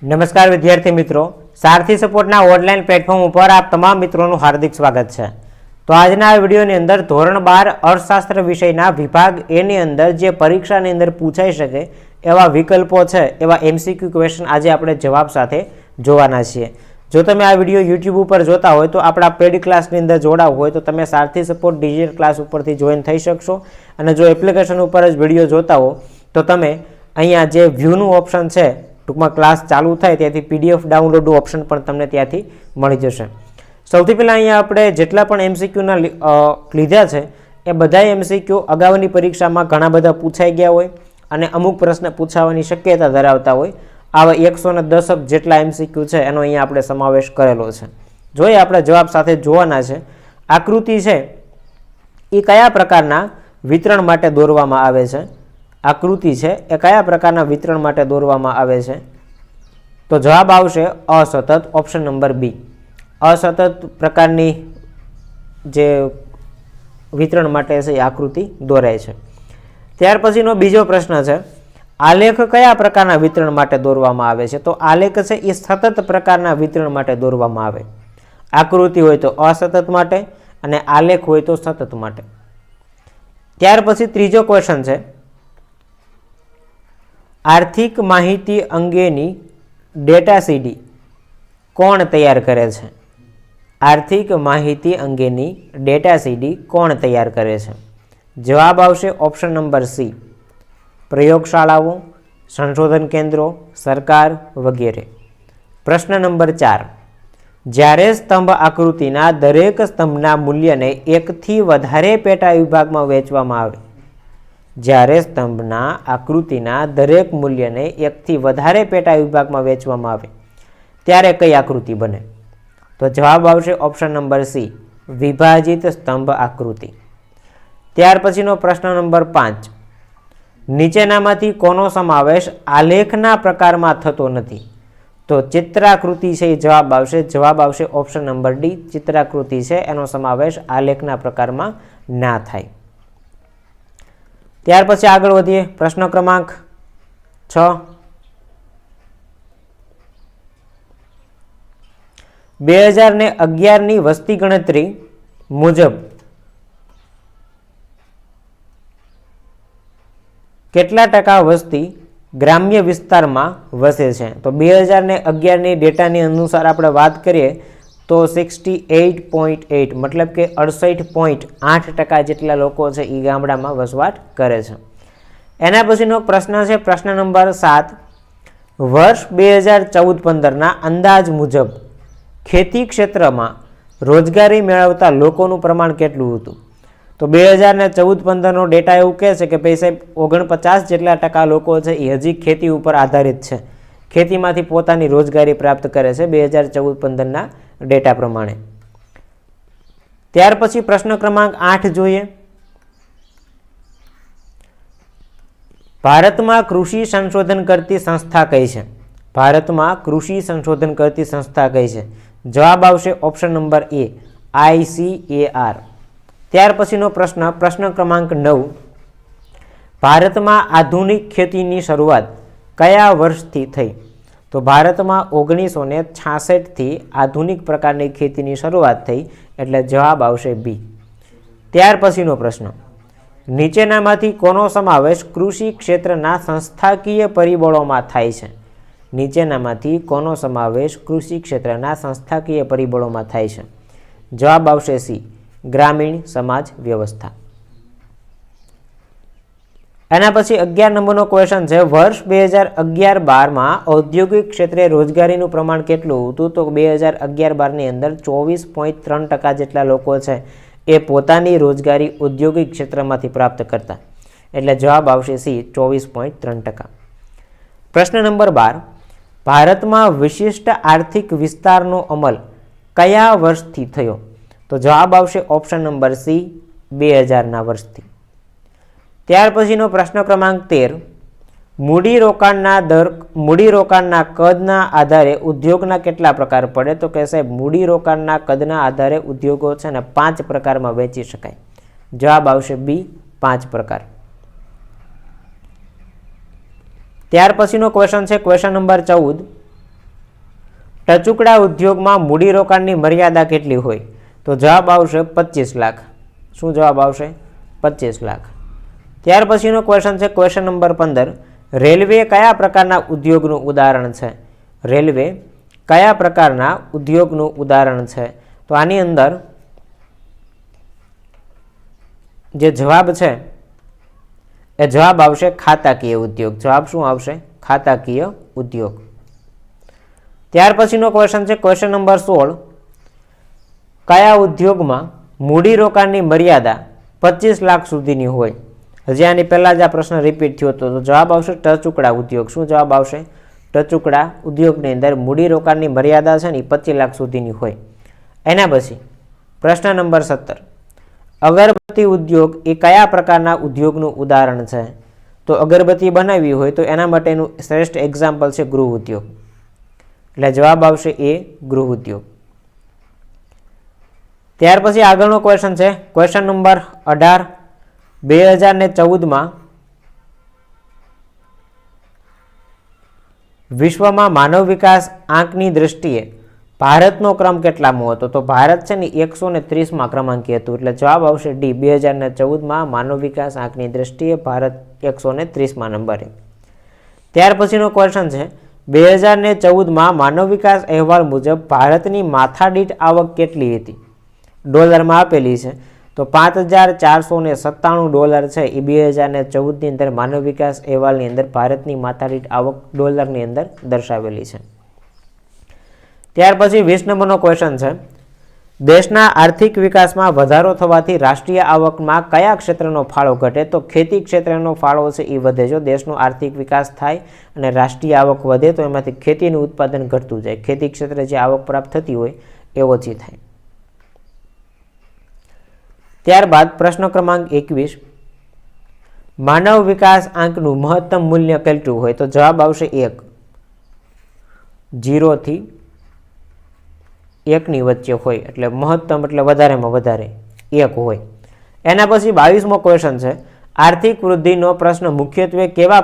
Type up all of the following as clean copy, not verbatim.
નમસ્કાર વિદ્યાર્થી મિત્રો, સારથી સપોર્ટના ઓનલાઈન પ્લેટફોર્મ ઉપર આપ તમામ મિત્રોનું હાર્દિક સ્વાગત છે। તો આજના આ વિડીયોની અંદર ધોરણ 12 અર્થશાસ્ત્ર વિષયના વિભાગ એ ની અંદર જે પરીક્ષાની અંદર પૂછાઈ શકે એવા વિકલ્પો છે, એવા એમસીક્યુ ક્વેશ્ચન આજે આપણે જવાબ સાથે જોવાના છીએ। જો તમે આ વિડીયો યુટ્યુબ ઉપર જોતા હોય તો આપણા પેડ ક્લાસની અંદર જોડાવ હોય તો તમે સારથી સપોર્ટ ડિજિટલ ક્લાસ ઉપરથી જોઈન થઈ શકશો। અને જો એપ્લિકેશન ઉપર જ વિડીયો જોતા હો તો તમે અહીંયા જે વ્યૂનું ઓપ્શન છે, ટૂંકમાં ક્લાસ ચાલુ થાય ત્યાંથી પીડીએફ ડાઉનલોડનું ઓપ્શન પણ તમને ત્યાંથી મળી જશે। સૌથી પહેલાં અહીંયા આપણે જેટલા પણ એમસીક્યુના લીધા છે એ બધા એમસીક્યુ અગાઉની પરીક્ષામાં ઘણા બધા પૂછાઈ ગયા હોય અને અમુક પ્રશ્ન પૂછાવાની શક્યતા ધરાવતા હોય। આવા 110 જેટલા એમસીક્યુ છે એનો અહીંયા આપણે સમાવેશ કરેલો છે। જોઈએ આપણે જવાબ સાથે જોવાના છે। આકૃતિ છે એ કયા પ્રકારના વિતરણ માટે દોરવામાં આવે છે? આકૃતિ છે એ કયા પ્રકારના વિતરણ માટે દોરવામાં આવે છે? તો જવાબ આવશે અસતત, ઓપ્શન નંબર બી। અસતત પ્રકારની જે વિતરણ માટે છે એ આકૃતિ દોરાય છે। ત્યાર પછીનો બીજો પ્રશ્ન છે, આલેખ કયા પ્રકારના વિતરણ માટે દોરવામાં આવે છે? તો આલેખ છે એ સતત પ્રકારના વિતરણ માટે દોરવામાં આવે। આકૃતિ હોય તો અસતત માટે અને આલેખ હોય તો સતત માટે। ત્યાર પછી ત્રીજો ક્વેશ્ચન છે, આર્થિક માહિતી અંગેની ડેટા સીડી કોણ તૈયાર કરે છે? આર્થિક માહિતી અંગેની ડેટા સીડી કોણ તૈયાર કરે છે? જવાબ આવશે ઓપ્શન નંબર સી, પ્રયોગશાળાઓ, સંશોધન કેન્દ્રો, સરકાર વગેરે। પ્રશ્ન નંબર 4, જ્યારે સ્તંભ આકૃતિના દરેક સ્તંભના મૂલ્યને એકથી વધારે પેટા વિભાગમાં વહેંચવામાં આવે, જ્યારે સ્તંભના આકૃતિના દરેક મૂલ્યને એકથી વધારે પેટા વિભાગમાં વહેંચવામાં આવે ત્યારે કઈ આકૃતિ બને? તો જવાબ આવશે ઓપ્શન નંબર સી, વિભાજિત સ્તંભ આકૃતિ। ત્યાર પછીનો પ્રશ્ન નંબર 5, નીચેનામાંથી કોનો સમાવેશ આલેખના પ્રકારમાં થતો નથી? તો ચિત્રાકૃતિ છે એ જવાબ આવશે। જવાબ આવશે ઓપ્શન નંબર ડી, ચિત્રાકૃતિ છે એનો સમાવેશ આલેખના પ્રકારમાં ના થાય। ત્યાર પછી આગળ વધીએ, પ્રશ્ન ક્રમાંક 6, 2011ની વસ્તી ગણતરી મુજબ કેટલા ટકા વસ્તી ગ્રામ્ય વિસ્તારમાં વસે છે? તો 2011ની ડેટાની અનુસાર આપણે વાત કરીએ તો 68.8 મતલબ કે 68.8% જેટલા લોકો છે એ ગામડામાં વસવાટ કરે છે। એના પછીનો પ્રશ્ન છે પ્રશ્ન નંબર 7, વર્ષ 2014-15ના અંદાજ મુજબ ખેતી ક્ષેત્રમાં રોજગારી મેળવતા લોકોનું પ્રમાણ કેટલું હતું? તો 2014-15નો ડેટા એવું કહે છે કે ભાઈ સાહેબ 49% જેટલા ટકા લોકો છે એ હજી ખેતી ઉપર આધારિત છે, ખેતીમાંથી પોતાની રોજગારી પ્રાપ્ત કરે છે 2014-15ના ડેટા પ્રમાણે। ત્યાર પછી પ્રશ્ન ક્રમાંક 8 જોઈએ, ભારતમાં કૃષિ સંશોધન કરતી સંસ્થા કઈ છે? ભારતમાં કૃષિ સંશોધન કરતી સંસ્થા કઈ છે? જવાબ આવશે ઓપ્શન નંબર એ, ICAR। ત્યાર પછીનો પ્રશ્ન ક્રમાંક 9, ભારતમાં આધુનિક ખેતીની શરૂઆત કયા વર્ષથી થઈ? તો ભારતમાં 1966થી આધુનિક પ્રકારની ખેતીની શરૂઆત થઈ, એટલે જવાબ આવશે બી। ત્યાર પછીનો પ્રશ્ન, નીચેનામાંથી કોનો સમાવેશ કૃષિ ક્ષેત્રના સંસ્થાકીય પરિબળોમાં થાય છે? નીચેનામાંથી કોનો સમાવેશ કૃષિ ક્ષેત્રના સંસ્થાકીય પરિબળોમાં થાય છે? જવાબ આવશે સી, ગ્રામીણ સમાજ વ્યવસ્થા। એના પછી 11 નંબરનો ક્વેશ્ચન છે, વર્ષ 2011-12માં ઔદ્યોગિક ક્ષેત્રે રોજગારીનું પ્રમાણ કેટલું હતું? તો 2011-12ની અંદર 24.3% જેટલા લોકો છે એ પોતાની રોજગારી ઔદ્યોગિક ક્ષેત્રમાંથી પ્રાપ્ત કરતા, એટલે જવાબ આવશે સી, 24.3%। પ્રશ્ન નંબર 12, ભારતમાં વિશિષ્ટ આર્થિક વિસ્તારનો અમલ કયા વર્ષથી થયો? તો જવાબ આવશે ઓપ્શન નંબર સી, 2000ના વર્ષથી। ત્યાર પછીનો પ્રશ્ન ક્રમાંક 13, મૂડીરોકાણના કદના આધારે ઉદ્યોગના કેટલા પ્રકાર પડે? તો કે સાહેબ મૂડીરોકાણના કદના આધારે ઉદ્યોગો છે ને 5 પ્રકારમાં વહેંચી શકાય। જવાબ આવશે બી, 5 પ્રકાર। ત્યાર પછીનો ક્વેશ્ચન છે ક્વેશ્ચન નંબર 14, ટચુકડા ઉદ્યોગમાં મૂડીરોકાણની મર્યાદા કેટલી હોય? તો જવાબ આવશે 25 લાખ. શું જવાબ આવશે? 25 લાખ. ત્યાર પછીનો ક્વેશ્ચન છે ક્વેશ્ચન નંબર 15. રેલવે કયા પ્રકારના ઉદ્યોગનું ઉદાહરણ છે? રેલવે કયા પ્રકારના ઉદ્યોગનું ઉદાહરણ છે? તો આની અંદર જે જવાબ છે એ જવાબ આવશે ખાતાકીય ઉદ્યોગ. જવાબ શું આવશે? ખાતાકીય ઉદ્યોગ. ત્યાર પછીનો ક્વેશ્ચન છે ક્વેશ્ચન નંબર 16. કયા ઉદ્યોગમાં મૂડીરોકાણની મર્યાદા 25 લાખ સુધીની હોય? હજી આની પહેલા જ આ પ્રશ્ન રિપીટ થયો હતો. તો જવાબ આવશે ટચુકડા ઉદ્યોગ. શું જવાબ આવશે? ટચુકડા ઉદ્યોગની અંદર મૂડીરોકાણની મર્યાદા છે ને 25 લાખ સુધીની હોય. એના પછી પ્રશ્ન નંબર 17. અગરબત્તી ઉદ્યોગ એ કયા પ્રકારના ઉદ્યોગનું ઉદાહરણ છે? તો અગરબત્તી બનાવવી હોય તો એના માટેનું શ્રેષ્ઠ એક્ઝામ્પલ છે ગૃહ ઉદ્યોગ. એટલે જવાબ આવશે એ ગૃહ ઉદ્યોગ. ત્યાર પછી આગળનો ક્વેશ્ચન છે ક્વેશ્ચન નંબર 18. 2014માં વિશ્વમાં માનવ વિકાસ આંકની દ્રષ્ટિએ ભારતનો ક્રમ કેટલામો હતો? તો ભારત છે ને 130માં ક્રમાંકે હતું. એટલે જવાબ આવશે ડી. 2014માં માનવ વિકાસ આંકની દ્રષ્ટિએ ભારત 130માં નંબરે. ત્યાર પછીનો ક્વેશ્ચન છે 2014માં માનવ વિકાસ અહેવાલ મુજબ ભારતની માથાદીઠ આવક કેટલી હતી? ડોલરમાં આપેલી છે. તો $5,497 છે એ 2014ની અંદર માનવ વિકાસ અહેવાલની અંદર ભારતની માથાદીઠ આવક ડોલરની અંદર દર્શાવેલી છે. ત્યાર પછી 20 નંબરનો ક્વેશ્ચન છે દેશના આર્થિક વિકાસમાં વધારો થવાથી રાષ્ટ્રીય આવકમાં કયા ક્ષેત્રનો ફાળો ઘટે? તો ખેતી ક્ષેત્રનો ફાળો છે એ વધે. જો દેશનો આર્થિક વિકાસ થાય અને રાષ્ટ્રીય આવક વધે તો એમાંથી ખેતીનું ઉત્પાદન ઘટતું જાય. ખેતી ક્ષેત્રે જે આવક પ્રાપ્ત થતી હોય એ ઓછી થાય. ત્યારબાદ પ્રશ્ન ક્રમાંક 21. માનવ વિકાસ આંકનું મહત્તમ મૂલ્ય કેટલું હોય? તો જવાબ આવશે 1. 0 થી 1ની વચ્ચે હોય. એટલે મહત્તમ એટલે વધારેમાં વધારે 1 હોય. એના પછી 22મો ક્વેશ્ચન છે આર્થિક વૃદ્ધિનો પ્રશ્ન મુખ્યત્વે કેવા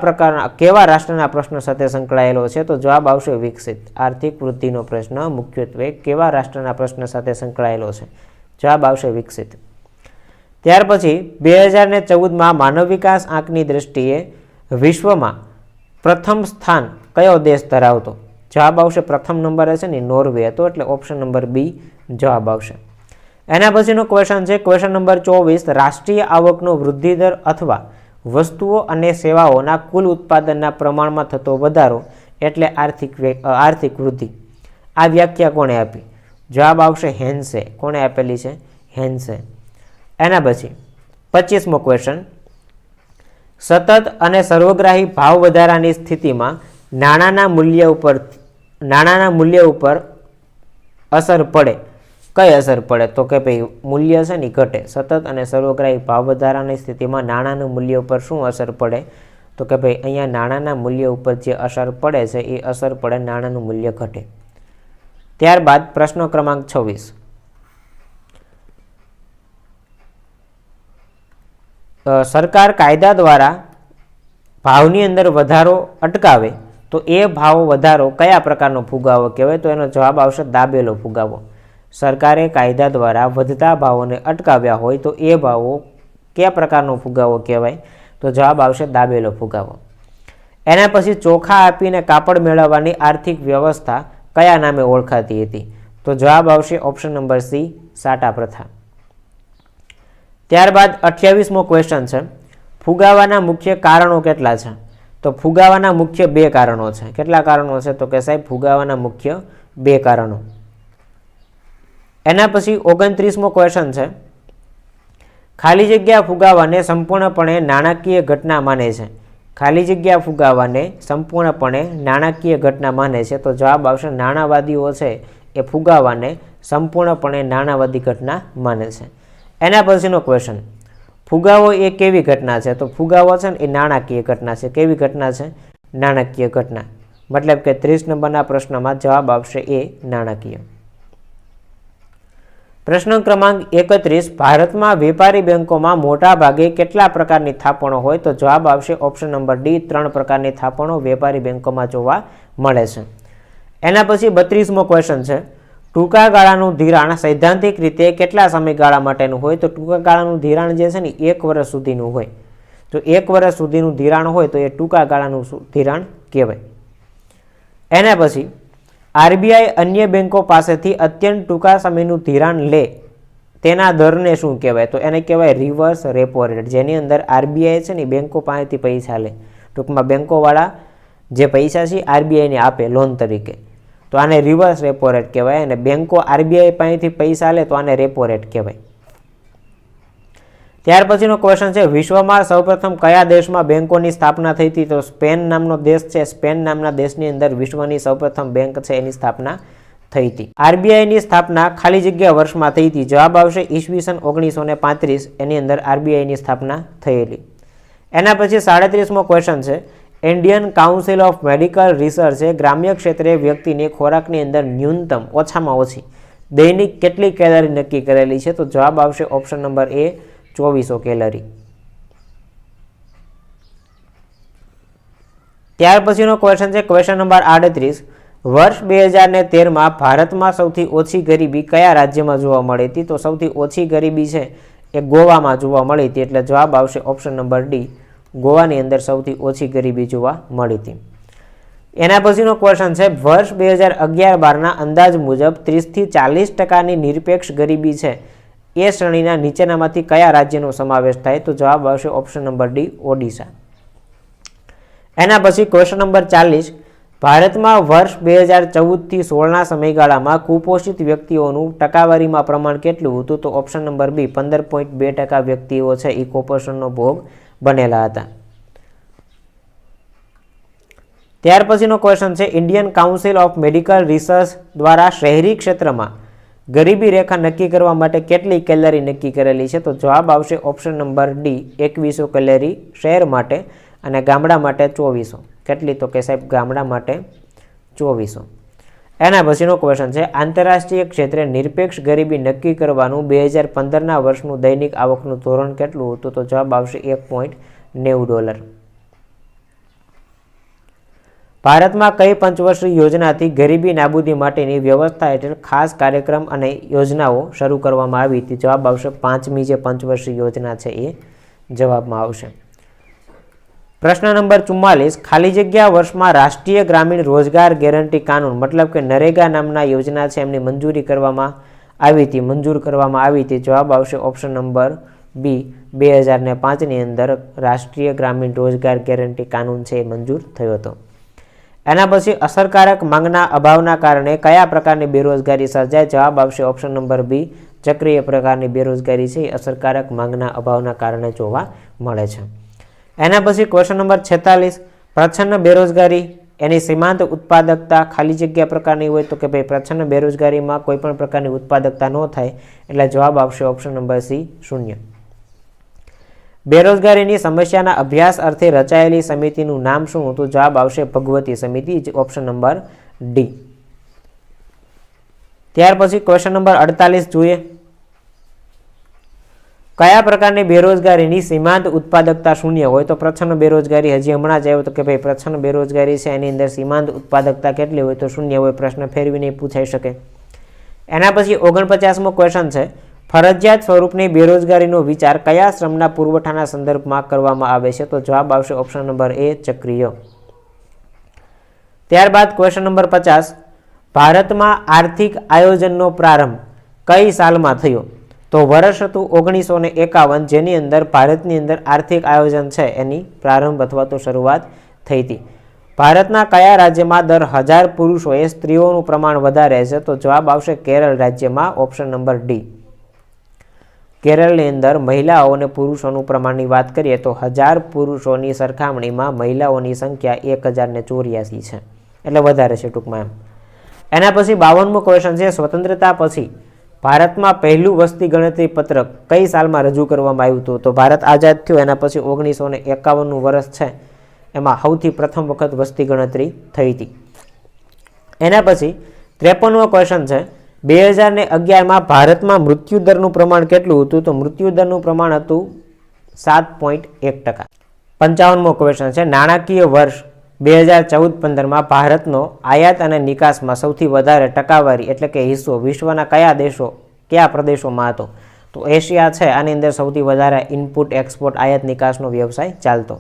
રાષ્ટ્રના પ્રશ્ન સાથે સંકળાયેલો છે? તો જવાબ આવશે વિકસિત. આર્થિક વૃદ્ધિનો પ્રશ્ન મુખ્યત્વે કેવા રાષ્ટ્રના પ્રશ્ન સાથે સંકળાયેલો છે? જવાબ આવશે વિકસિત. ત્યાર પછી 2014માં માનવ વિકાસ આંકની દ્રષ્ટિએ વિશ્વમાં પ્રથમ સ્થાન કયો દેશ ધરાવતો? જવાબ આવશે પ્રથમ નંબરે છે ને નોર્વે હતો. એટલે ઓપ્શન નંબર બી જવાબ આવશે. એના પછીનો ક્વેશ્ચન છે ક્વેશ્ચન નંબર 24. રાષ્ટ્રીય આવકનો વૃદ્ધિદર અથવા વસ્તુઓ અને સેવાઓના કુલ ઉત્પાદનના પ્રમાણમાં થતો વધારો એટલે આર્થિક વૃદ્ધિ. આ વ્યાખ્યા કોણે આપી? જવાબ આવશે હેન્સે. કોણે આપેલી છે? હેન્સે. એના પછી 25મો ક્વેશ્ચન સતત અને સર્વગ્રાહી ભાવ વધારાની સ્થિતિમાં નાણાંના મૂલ્ય ઉપર અસર પડે. કઈ અસર પડે? તો કે ભાઈ મૂલ્ય છે ને ઘટે. સતત અને સર્વગ્રાહી ભાવ વધારાની સ્થિતિમાં નાણાંના મૂલ્ય ઉપર શું અસર પડે? તો કે ભાઈ અહીંયા નાણાંના મૂલ્ય ઉપર જે અસર પડે છે એ અસર પડે નાણાંનું મૂલ્ય ઘટે. ત્યારબાદ પ્રશ્ન ક્રમાંક 26. સરકાર કાયદા દ્વારા ભાવની અંદર વધારો અટકાવે તો એ ભાવ વધારો કયા પ્રકારનો ફુગાવો કહેવાય? તો એનો જવાબ આવશે દાબેલો ફુગાવો. સરકારે કાયદા દ્વારા વધતા ભાવોને અટકાવ્યા હોય તો એ ભાવો કયા પ્રકારનો ફુગાવો કહેવાય? તો જવાબ આવશે દાબેલો ફુગાવો. એના પછી ચોખા આપીને કાપડ મેળવવાની આર્થિક વ્યવસ્થા કયા નામે ઓળખાતી હતી? તો જવાબ આવશે ઓપ્શન નંબર સી સાટા પ્રથા. ત્યારબાદ 28મો ક્વેશ્ચન છે ફુગાવાના મુખ્ય કારણો કેટલા છે? તો ફુગાવાના મુખ્ય 2 કારણો છે. કેટલા કારણો છે? તો કે સાહેબ ફુગાવાના મુખ્ય 2 કારણો. એના પછી 29મો ક્વેશ્ચન છે ખાલી જગ્યા ફુગાવાને સંપૂર્ણપણે નાણાકીય ઘટના માને છે. ખાલી જગ્યા ફુગાવાને સંપૂર્ણપણે નાણાકીય ઘટના માને છે. તો જવાબ આવશે નાણાવાદીઓ છે એ ફુગાવાને સંપૂર્ણપણે નાણાવાદી ઘટના માને છે. એના પછીનો ક્વેશ્ચન ફુગાવો એ કેવી ઘટના છે? તો ફુગાવો છે ને એ નાણાકીય ઘટના છે. કેવી ઘટના છે? નાણાકીય ઘટના. મતલબ કે 30 નંબરના પ્રશ્નમાં જવાબ આવશે એ નાણાકીય. પ્રશ્ન ક્રમાંક 31. ભારતમાં વેપારી બેંકોમાં મોટા ભાગે કેટલા પ્રકારની થાપણો હોય? તો જવાબ આવશે ઓપ્શન નંબર ડી 3 પ્રકારની થાપણો વેપારી બેંકોમાં જોવા મળે છે. એના પછી 32મો ક્વેશ્ચન છે, ટૂંકા ગાળાનું ધિરાણ સૈદ્ધાંતિક રીતે કેટલા સમયગાળા માટેનું હોય? તો ટૂંકા ગાળાનું ધિરાણ જે છે ને 1 વર્ષ સુધીનું હોય. તો 1 વર્ષ સુધીનું ધિરાણ હોય તો એ ટૂંકા ગાળાનું ધિરાણ કહેવાય. એના પછી આરબીઆઈ અન્ય બેંકો પાસેથી અત્યંત ટૂંકા સમયનું ધિરાણ લે તેના દરને શું કહેવાય? તો એને કહેવાય રિવર્સ રેપો રેટ. જેની અંદર આરબીઆઈ છે ને બેંકો પાસેથી પૈસા લે, ટૂંકમાં બેંકોવાળા જે પૈસા છે આરબીઆઈને આપે લોન તરીકે, તો આને રિવર્સ રેપો રેટ કહેવાય. અને બેંકો આરબીઆઈ પાસેથી પૈસા લે તો આને રેપો રેટ કહેવાય. ત્યાર પછીનો ક્વેશ્ચન છે, વિશ્વમાં સૌપ્રથમ કયા દેશમાં બેંકોની સ્થાપના થઈ હતી? તો સ્પેન નામનો દેશ છે. સ્પેન નામના દેશની અંદર વિશ્વની સૌપ્રથમ બેંક છે એની સ્થાપના થઈ હતી. આરબીઆઈની સ્થાપના ખાલી જગ્યા વર્ષમાં થઈ હતી. જવાબ આવશે ઈસવીસન 1935. એની અંદર આરબીઆઈની સ્થાપના થયેલી. એના પછી 37મો ક્વેશ્ચન છે, ઇન્ડિયન કાઉન્સિલ ઓફ મેડિકલ રિસર્ચે ગ્રામ્ય ક્ષેત્રે વ્યક્તિની ખોરાકની અંદર ન્યૂનતમ ઓછામાં ઓછી દૈનિક કેટલી કેલરી નક્કી કરેલી છે? તો જવાબ આવશે ઓપ્શન નંબર એ 2400 કેલરી. ત્યાર પછીનો ક્વેશ્ચન છે ક્વેશ્ચન નંબર 38. વર્ષ 2013માં ભારતમાં સૌથી ઓછી ગરીબી કયા રાજ્યમાં જોવા મળી હતી? તો સૌથી ઓછી ગરીબી છે એ ગોવામાં જોવા મળી હતી. એટલે જવાબ આવશે ઓપ્શન નંબર ડી, ગોવાની અંદર સૌથી ઓછી ગરીબી જોવા મળી હતી. એના પછીનો ક્વેશ્ચન છે, વર્ષ 2011-12ના અંદાજ મુજબ 30થી 40% નિરપેક્ષ ગરીબી છે એ શ્રેણીના નીચેનામાંથી કયા રાજ્યનો સમાવેશ થાય? તો જવાબ આવશે ઓપ્શન નંબર ડી, ઓડિશા. એના પછી ક્વેશ્ચન નંબર 40, ભારતમાં વર્ષ 2014થી 16ના સમયગાળામાં કુપોષિત વ્યક્તિઓનું ટકાવારીમાં પ્રમાણ કેટલું હતું? તો ઓપ્શન નંબર બી, 15.2% વ્યક્તિઓ છે એ કુપોષણનો ભોગ બનેલા હતા. ત્યાર પછીનો ક્વેશ્ચન છે, Indian council of medical research દ્વારા શહેરી ક્ષેત્રમાં ગરીબી રેખા નક્કી કરવા માટે કેટલી કેલરી નક્કી કરેલી છે? તો જવાબ આવશે ઓપ્શન નંબર ડી, 2100 કેલરી શહેર માટે અને ગામડા માટે 2400. કેટલી? તો કે સાહેબ ગામડા માટે 2400. એના પછીનો ક્વેશ્ચન છે, આંતરરાષ્ટ્રીય ક્ષેત્રે નિરપેક્ષ ગરીબી નક્કી કરવાનું 2015ના વર્ષનું દૈનિક આવકનું ધોરણ કેટલું હતું? તો જવાબ આવશે $1.90. ભારતમાં કઈ પંચવર્ષીય યોજનાથી ગરીબી નાબૂદી માટેની વ્યવસ્થા હેઠળ ખાસ કાર્યક્રમ અને યોજનાઓ શરૂ કરવામાં આવી હતી? જવાબ આવશે 5મી જે પંચવર્ષીય યોજના છે એ જવાબમાં આવશે. પ્રશ્ન નંબર 44, ખાલી જગ્યા વર્ષમાં રાષ્ટ્રીય ગ્રામીણ રોજગાર ગેરંટી કાનૂન મતલબ કે નરેગા નામના યોજના છે એમની મંજૂર કરવામાં આવી હતી. જવાબ આવશે ઓપ્શન નંબર બી, 2005ની અંદર રાષ્ટ્રીય ગ્રામીણ રોજગાર ગેરંટી કાનૂન છે એ મંજૂર થયો હતો. એના પછી અસરકારક માંગના અભાવના કારણે કયા પ્રકારની બેરોજગારી સર્જાય? જવાબ આવશે ઓપ્શન નંબર બી, ચક્રીય પ્રકારની બેરોજગારી છે એ અસરકારક માંગના અભાવના કારણે જોવા મળે છે. એના પછી ક્વેશ્ચન નંબર 46, પ્રચ્છન્ન બેરોજગારી એની સીમાંત ઉત્પાદકતા ખાલી જગ્યા પ્રકારની હોય? તો કે ભાઈ પ્રચ્છન્ન બેરોજગારીમાં કોઈ પણ પ્રકારની ઉત્પાદકતા ન થાય એટલે જવાબ આવશે ઓપ્શન નંબર સી, 0. બેરોજગારીની સમસ્યાના અભ્યાસ અર્થે રચાયેલી સમિતિનું નામ શું હતું? જવાબ આવશે ભગવતી સમિતિ, ઓપ્શન નંબર ડી. ત્યાર પછી ક્વેશ્ચન નંબર 48 જોઈએ, કયા પ્રકારની બેરોજગારીની સીમાંત ઉત્પાદકતા શૂન્ય હોય? તો પ્રચ્છન્ન બેરોજગારી હજી હમણાં જ આવ્યો તો કે ભાઈ પ્રચ્છન્ન બેરોજગારી છે એની અંદર સીમાંત ઉત્પાદકતા કેટલી હોય? તો શૂન્ય હોય. પ્રશ્ન ફેરવીને પૂછાઈ શકે. એના પછી 49મો ક્વેશ્ચન છે, ફરજિયાત સ્વરૂપની બેરોજગારીનો વિચાર કયા શ્રમના પુરવઠાના સંદર્ભમાં કરવામાં આવે છે? તો જવાબ આવશે ઓપ્શન નંબર એ, ચક્રીય. ત્યારબાદ ક્વેશ્ચન નંબર 50, ભારતમાં આર્થિક આયોજનનો પ્રારંભ કઈ સાલમાં થયો? તો વર્ષ હતું 1951, જેની અંદર ભારતની અંદર આર્થિક આયોજન છે એની પ્રારંભ અથવા તો શરૂઆત થઈ હતી. ભારતના કયા રાજ્યમાં દર 1000 પુરુષોએ સ્ત્રીઓનું પ્રમાણ વધારે છે? તો જવાબ આવશે કેરળ રાજ્યમાં, ઓપ્શન નંબર ડી. કેરળની અંદર મહિલાઓ અને પુરુષોનું પ્રમાણની વાત કરીએ તો 1000 પુરુષોની સરખામણીમાં મહિલાઓની સંખ્યા 1084 છે, એટલે વધારે છે ટૂંકમાં એમ. એના પછી 52મો ક્વેશ્ચન છે, સ્વતંત્રતા પછી ભારતમાં પહેલું વસ્તી ગણતરી પત્રક કઈ સાલમાં રજૂ કરવામાં આવ્યું હતું? તો ભારત આઝાદ થયો એના પછી 1951નું વર્ષ છે એમાં સૌથી પ્રથમ વખત વસ્તી ગણતરી થઈ હતી. એના પછી 53મો ક્વેશ્ચન છે, 2011માં ભારતમાં મૃત્યુદરનું પ્રમાણ કેટલું હતું? તો મૃત્યુદરનું પ્રમાણ હતું 7.1%. 55મો ક્વેશ્ચન છે, નાણાકીય વર્ષ 2014-15 ભારતનો આયાત અને નિકાસમાં સૌથી વધારે ટકાવારી એટલે કે હિસ્સો વિશ્વના કયા પ્રદેશોમાં હતો? તો એશિયા છે, આની અંદર સૌથી વધારે ઇનપુટ એક્સપોર્ટ આયાત નિકાસનો વ્યવસાય ચાલતો.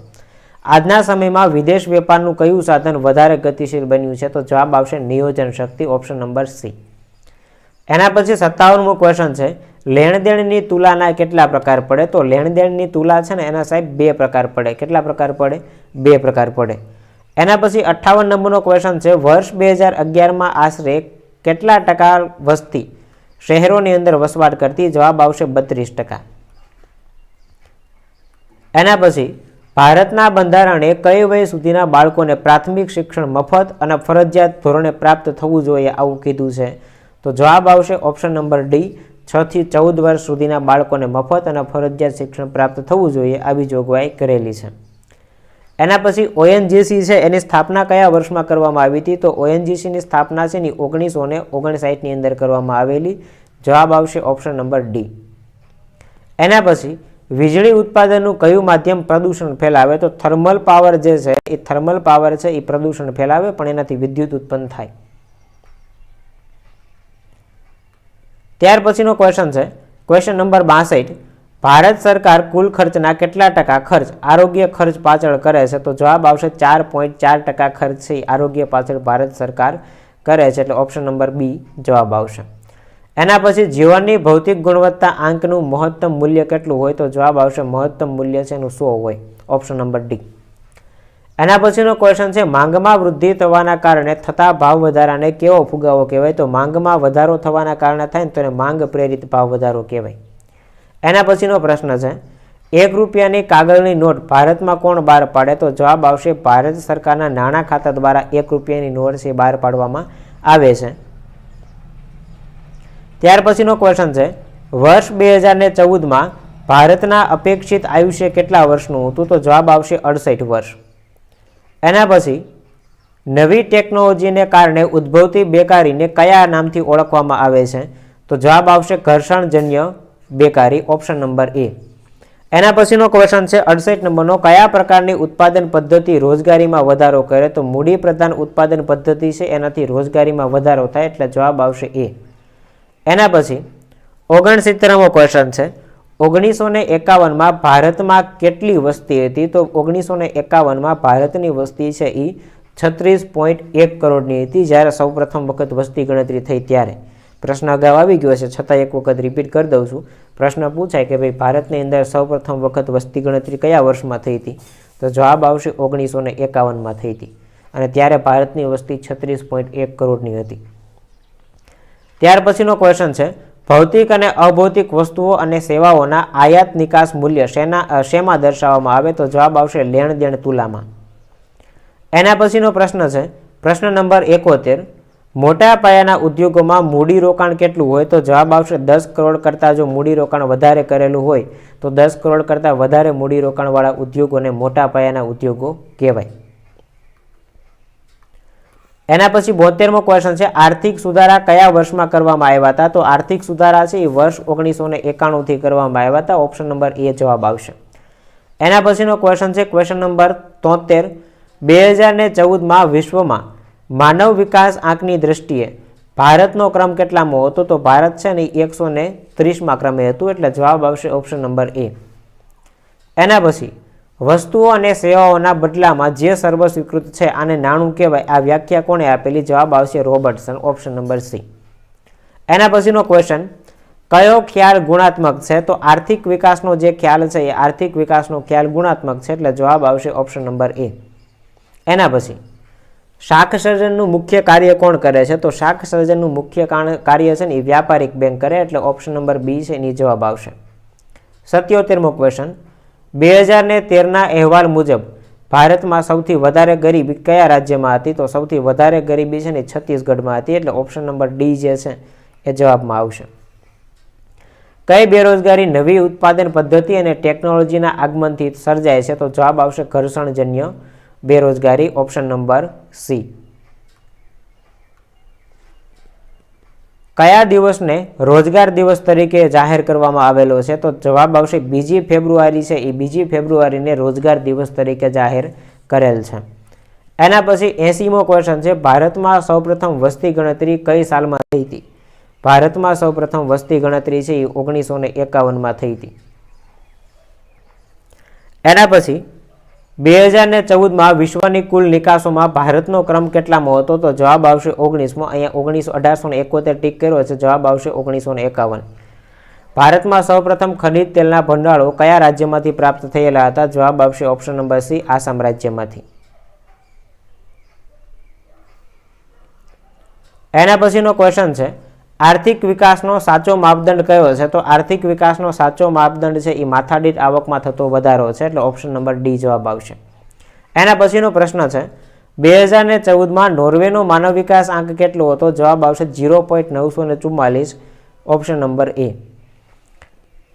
આજના સમયમાં વિદેશ વેપારનું કયું સાધન વધારે ગતિશીલ બન્યું છે? તો જવાબ આવશે નિયોજન શક્તિ, ઓપ્શન નંબર સી. એના પછી 57મો ક્વેશ્ચન છે, લેણદેણની તુલાના કેટલા પ્રકાર પડે? તો લેણદેણની તુલા છે ને એના સાહેબ 2 પ્રકાર પડે. કેટલા પ્રકાર પડે? 2 પ્રકાર પડે. એના પછી 58 નંબરનો ક્વેશ્ચન છે, વર્ષ 2011માં આશરે કેટલા ટકા વસ્તી શહેરોની અંદર વસવાટ કરતી? જવાબ આવશે 32%. એના પછી ભારતના બંધારણે કઈ વય સુધીના બાળકોને પ્રાથમિક શિક્ષણ મફત અને ફરજિયાત ધોરણે પ્રાપ્ત થવું જોઈએ આવું કીધું છે? તો જવાબ આવશે ઓપ્શન નંબર ડી, 6 થી 14 વર્ષ સુધીના બાળકોને મફત અને ફરજિયાત શિક્ષણ પ્રાપ્ત થવું જોઈએ આવી જોગવાઈ કરેલી છે. એના પછી ઓએનજીસી છે એની સ્થાપના કયા વર્ષમાં કરવામાં આવી હતી? તો ઓએનજીસીની સ્થાપના છે એની 1959ની અંદર કરવામાં આવેલી. જવાબ આવશે ઓપ્શન નંબર ડી. એના પછી વીજળી ઉત્પાદનનું કયું માધ્યમ પ્રદૂષણ ફેલાવે? તો થર્મલ પાવર જે છે એ થર્મલ પાવર છે એ પ્રદૂષણ ફેલાવે પણ એનાથી વિદ્યુત ઉત્પન્ન થાય. ત્યાર પછીનો ક્વેશ્ચન છે ક્વેશ્ચન નંબર 62, ભારત સરકાર કુલ ખર્ચના કેટલા ટકા ખર્ચ આરોગ્ય ખર્ચ પાછળ કરે છે? તો જવાબ આવશે 4.4% ખર્ચ છે આરોગ્ય પાછળ ભારત સરકાર કરે છે, એટલે ઓપ્શન નંબર બી જવાબ આવશે. એના પછી જીવનની ભૌતિક ગુણવત્તા આંકનું મહત્તમ મૂલ્ય કેટલું હોય? તો જવાબ આવશે મહત્તમ મૂલ્ય છે એનું 100 હોય, ઓપ્શન નંબર ડી. એના પછીનો ક્વેશ્ચન છે, માંગમાં વૃદ્ધિ થવાના કારણે થતા ભાવ વધારાને કેવો ફુગાવો કહેવાય? તો માંગમાં વધારો થવાના કારણે થાય ને તો એને માંગ પ્રેરિત ભાવ વધારો કહેવાય. એના પછીનો પ્રશ્ન છે, 1 રૂપિયાની કાગળની નોટ ભારતમાં કોણ બહાર પાડે? તો જવાબ આવશે ભારત સરકારના નાણાં ખાતા દ્વારા 1 રૂપિયાની નોટ છે બહાર પાડવામાં આવે છે. ત્યાર પછીનો ક્વેશ્ચન છે, વર્ષ 2014માં ભારતના અપેક્ષિત આયુષ્ય કેટલા વર્ષનું હતું? તો જવાબ આવશે 68 વર્ષ. એના પછી નવી ટેકનોલોજીને કારણે ઉદ્ભવતી બેકારીને કયા નામથી ઓળખવામાં આવે છે? તો જવાબ આવશે ઘર્ષણજન્ય બેકારી, ઓપ્શન નંબર એ. એના પછીનો ક્વેશ્ચન છે 68 નંબરનો, કયા પ્રકારની ઉત્પાદન પદ્ધતિ રોજગારીમાં વધારો કરે? તો મૂડી પ્રધાન ઉત્પાદન પદ્ધતિ છે એનાથી રોજગારીમાં વધારો થાય, એટલે જવાબ આવશે એ. એના પછી 69મો ક્વેશ્ચન છે, 1951માં ભારતમાં કેટલી વસ્તી હતી? તો 1951માં ભારતની વસ્તી છે એ 36.1 કરોડની હતી જ્યારે સૌપ્રથમ વખત વસ્તી ગણતરી થઈ ત્યારે. પ્રશ્ન અગાઉ આવી ગયો છે છતાં એક વખત રિપીટ કરી દઉં છું. પ્રશ્ન પૂછાય કે ભાઈ ભારતની અંદર સૌપ્રથમ વખત વસ્તી ગણતરી કયા વર્ષમાં થઈ હતી? તો જવાબ આવશે 1951માં થઈ હતી અને ત્યારે ભારતની વસ્તી 36.1 કરોડની હતી. ત્યાર પછીનો ક્વેશ્ચન છે, ભૌતિક અને અભૌતિક વસ્તુઓ અને સેવાઓના આયાત નિકાસ મૂલ્ય શેમાં દર્શાવવામાં આવે? તો જવાબ આવશે લેણ દેણ તુલામાં. એના પછીનો પ્રશ્ન છે પ્રશ્ન નંબર 71, મોટા પાયાના ઉદ્યોગોમાં મૂડીરોકાણ કેટલું હોય? તો જવાબ આવશે 10 કરોડ કરતાં જો મૂડીરોકાણ વધારે કરેલું હોય તો 10 કરોડ કરતાં વધારે મૂડીરોકાણવાળા ઉદ્યોગોને મોટા પાયાના ઉદ્યોગો કહેવાય. એના પછી 72મો ક્વેશ્ચન છે, આર્થિક સુધારા કયા વર્ષમાં કરવામાં આવ્યા હતા? તો આર્થિક સુધારા છે એ વર્ષ 1991થી કરવામાં આવ્યા હતા, ઓપ્શન નંબર એ જવાબ આવશે. એના પછીનો ક્વેશ્ચન છે ક્વેશ્ચન નંબર 73, 2014માં વિશ્વમાં માનવ વિકાસ આંકની દ્રષ્ટિએ ભારતનો ક્રમ કેટલામો હતો? તો ભારત છે ને 130મા ક્રમે હતું, એટલે જવાબ આવશે ઓપ્શન નંબર એ. એના પછી વસ્તુઓ અને સેવાઓના બદલામાં જે સર્વસ્વીકૃત છે આને નાણું કહેવાય, આ વ્યાખ્યા કોણે આપેલી? જવાબ આવશે રોબર્ટસન, ઓપ્શન નંબર સી. એના પછીનો ક્વેશ્ચન, કયો ખ્યાલ ગુણાત્મક છે? તો આર્થિક વિકાસનો જે ખ્યાલ છે એ આર્થિક વિકાસનો ખ્યાલ ગુણાત્મક છે, એટલે જવાબ આવશે ઓપ્શન નંબર એ. એના પછી શાખ સર્જનનું મુખ્ય કાર્ય કોણ કરે છે? તો શાખ સર્જનનું મુખ્ય કાર્ય છે ને એ વ્યાપારિક બેંક કરે, એટલે ઓપ્શન નંબર બી છે એની જવાબ આવશે. 77મો ક્વેશ્ચન, 2013ના અહેવાલ મુજબ ભારતમાં સૌથી વધારે ગરીબી કયા રાજ્યમાં હતી? તો સૌથી વધારે ગરીબી છે ને છત્તીસગઢમાં હતી, એટલે ઓપ્શન નંબર ડી જે છે એ જવાબમાં આવશે. કઈ બેરોજગારી નવી ઉત્પાદન પદ્ધતિ અને ટેકનોલોજીના આગમનથી સર્જાય છે? તો જવાબ આવશે ઘર્ષણજન્ય બેરોજગારી, ઓપ્શન નંબર સી. કયા દિવસને રોજગાર દિવસ તરીકે જાહેર કરવામાં આવેલો છે? તો જવાબ આવશે 2 ફેબ્રુઆરી છે એ 2 ફેબ્રુઆરીને રોજગાર દિવસ તરીકે જાહેર કરેલ છે. એના પછી 80મો ક્વેશ્ચન છે, ભારતમાં સૌપ્રથમ વસ્તી ગણતરી કઈ સાલમાં થઈ હતી? ભારતમાં સૌપ્રથમ વસ્તી ગણતરી છે એ 1951માં થઈ હતી. એના પછી 2014માં વિશ્વની કુલ નિકાસોમાં ભારતનો ક્રમ કેટલામાં હતો? તો જવાબ આવશે 19મો. અહીંયા 1871 ટીક કર્યો છે, જવાબ આવશે 1951. ભારતમાં સૌપ્રથમ ખનિજ તેલના ભંડારો કયા રાજ્યમાંથી પ્રાપ્ત થયેલા હતા? જવાબ આવશે ઓપ્શન નંબર સી, આસામ રાજ્યમાંથી. એના પછીનો ક્વેશ્ચન છે, આર્થિક વિકાસનો સાચો માપદંડ કયો છે? તો આર્થિક વિકાસનો સાચો માપદંડ છે એ માથાદીઠ આવકમાં થતો વધારો છે, એટલે ઓપ્શન નંબર ડી જવાબ આવશે. એના પછીનો પ્રશ્ન છે, 2014માં નોર્વેનો માનવ વિકાસ આંક કેટલો હતો? જવાબ આવશે 0.944, ઓપ્શન નંબર એ.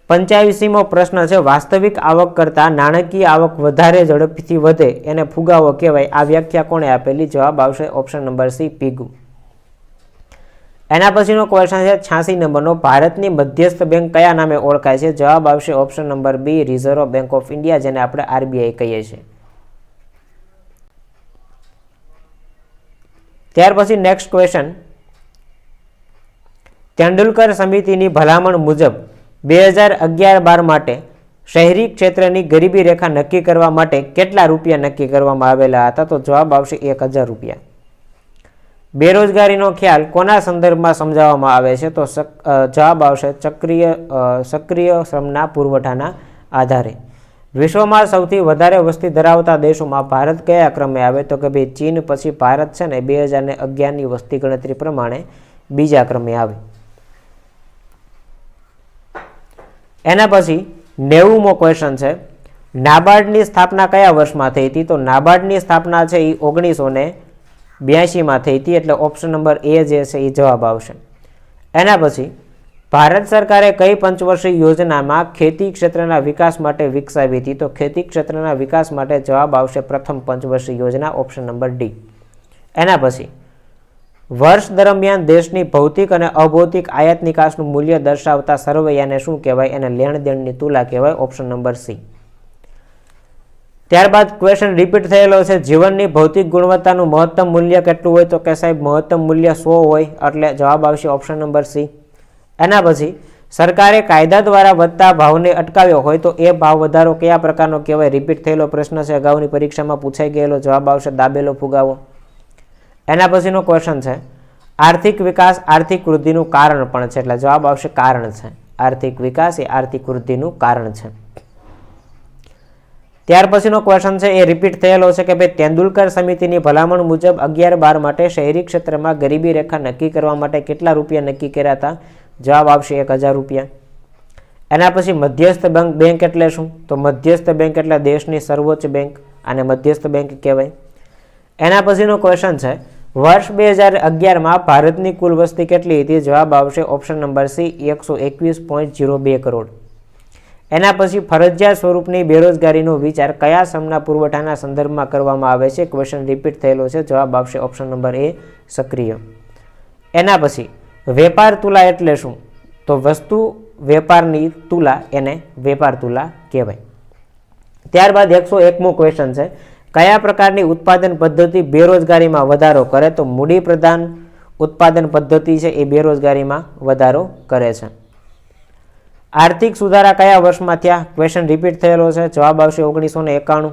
85મો પ્રશ્ન છે, વાસ્તવિક આવક કરતાં નાણાકીય આવક વધારે ઝડપથી વધે એને ફુગાવો કહેવાય. આ વ્યાખ્યા કોણે આપેલી? જવાબ આવશે ઓપ્શન નંબર સી, પીગુ. એના પછીનો ક્વેશ્ચન છે 86 નંબરનો, ભારતની મધ્યસ્થ બેંક કયા નામે ઓળખાય છે? જવાબ આવશે option number B, Reserve Bank of India, જેને આપણે આરબીઆઈ કહીએ છીએ. ત્યાર પછી નેક્સ્ટ ક્વેશ્ચન, તેંડુલકર સમિતિની ભલામણ મુજબ 2011-12 માટે શહેરી ક્ષેત્રની ગરીબી રેખા નક્કી કરવા માટે કેટલા રૂપિયા નક્કી કરવામાં આવેલા હતા? તો જવાબ આવશે 1000 રૂપિયા. બેરોજગારીનો ખ્યાલ કોના સંદર્ભમાં સમજાવવામાં આવે છે? તો જવાબ આવશે સક્રિય શ્રમના પુરવઠાના આધારે. વિશ્વમાં સૌથી વધારે વસ્તી ધરાવતા દેશોમાં ભારત કયા ક્રમે આવે? તો કે ભાઈ ચીન પછી ભારત છે ને 2011ની વસ્તી ગણતરી પ્રમાણે બીજા ક્રમે આવે. એના પછી 90મો ક્વેશ્ચન છે, નાબાર્ડની સ્થાપના કયા વર્ષમાં થઈ હતી? તો નાબાર્ડની સ્થાપના છે એ 1982માં થઈ હતી, એટલે ઓપ્શન નંબર એ જે છે એ જવાબ આવશે. એના પછી ભારત સરકારે કઈ પંચવર્ષીય યોજનામાં ખેતી ક્ષેત્રના વિકાસ માટે વિકસાવી હતી? તો ખેતી ક્ષેત્રના વિકાસ માટે જવાબ આવશે પ્રથમ પંચવર્ષીય યોજના, ઓપ્શન નંબર ડી. એના પછી વર્ષ દરમિયાન દેશની ભૌતિક અને અભૌતિક આયાત નિકાસનું મૂલ્ય દર્શાવતા સરવૈયાને શું કહેવાય? એને લેણ દેણની તુલા કહેવાય, ઓપ્શન નંબર સી. ત્યારબાદ ક્વેશ્ચન રિપીટ થયેલો છે, જીવનની ભૌતિક ગુણવત્તાનું મહત્તમ મૂલ્ય કેટલું હોય? તો કે સાહેબ મહત્તમ મૂલ્ય 100 હોય, એટલે જવાબ આવશે ઓપ્શન નંબર સી. એના પછી સરકારે કાયદા દ્વારા વધતા ભાવને અટકાવ્યો હોય તો એ ભાવ વધારો કયા પ્રકારનો કહેવાય? રિપીટ થયેલો પ્રશ્ન છે, અગાઉની પરીક્ષામાં પૂછાઈ ગયેલો, જવાબ આવશે દાબેલો ફુગાવો. એના પછીનો ક્વેશ્ચન છે, આર્થિક વિકાસ આર્થિક વૃદ્ધિનું કારણ પણ છે, એટલે જવાબ આવશે કારણ છે. આર્થિક વિકાસ એ આર્થિક વૃદ્ધિનું કારણ છે. ત્યાર પછીનો ક્વેશ્ચન છે એ રિપીટ થયેલો છે કે ભાઈ તેંડુલકર સમિતિની ભલામણ મુજબ 11-12 માટે શહેરી ક્ષેત્રમાં ગરીબી રેખા નક્કી કરવા માટે કેટલા રૂપિયા નક્કી કર્યા હતા? જવાબ આવશે 1000 રૂપિયા. એના પછી મધ્યસ્થ બેંક એટલે શું? તો મધ્યસ્થ બેંક એટલે દેશની સર્વોચ્ચ બેંક, આને મધ્યસ્થ બેંક કહેવાય. એના પછીનો ક્વેશ્ચન છે, વર્ષ 2011માં ભારતની કુલ વસ્તી કેટલી હતી? જવાબ આવશે ઓપ્શન નંબર સી, 121.02 કરોડ. એના પછી ફરજિયાત સ્વરૂપની બેરોજગારીનો વિચાર કયા શ્રમના પુરવઠાના સંદર્ભમાં કરવામાં આવે છે? ક્વેશ્ચન રિપીટ થયેલો છે, જવાબ આવશે ઓપ્શન નંબર એ, સક્રિય. એના પછી વેપાર તુલા એટલે શું? તો વસ્તુ વેપારની તુલા, એને વેપાર તુલા કહેવાય. ત્યારબાદ 101મો ક્વેશ્ચન છે, કયા પ્રકારની ઉત્પાદન પદ્ધતિ બેરોજગારીમાં વધારો કરે? તો મૂડી પ્રધાન ઉત્પાદન પદ્ધતિ છે એ બેરોજગારીમાં વધારો કરે છે. આર્થિક સુધારા કયા વર્ષમાં થયા? ક્વેશ્ચન રિપીટ થયેલો છે, જવાબ આવશે 1991.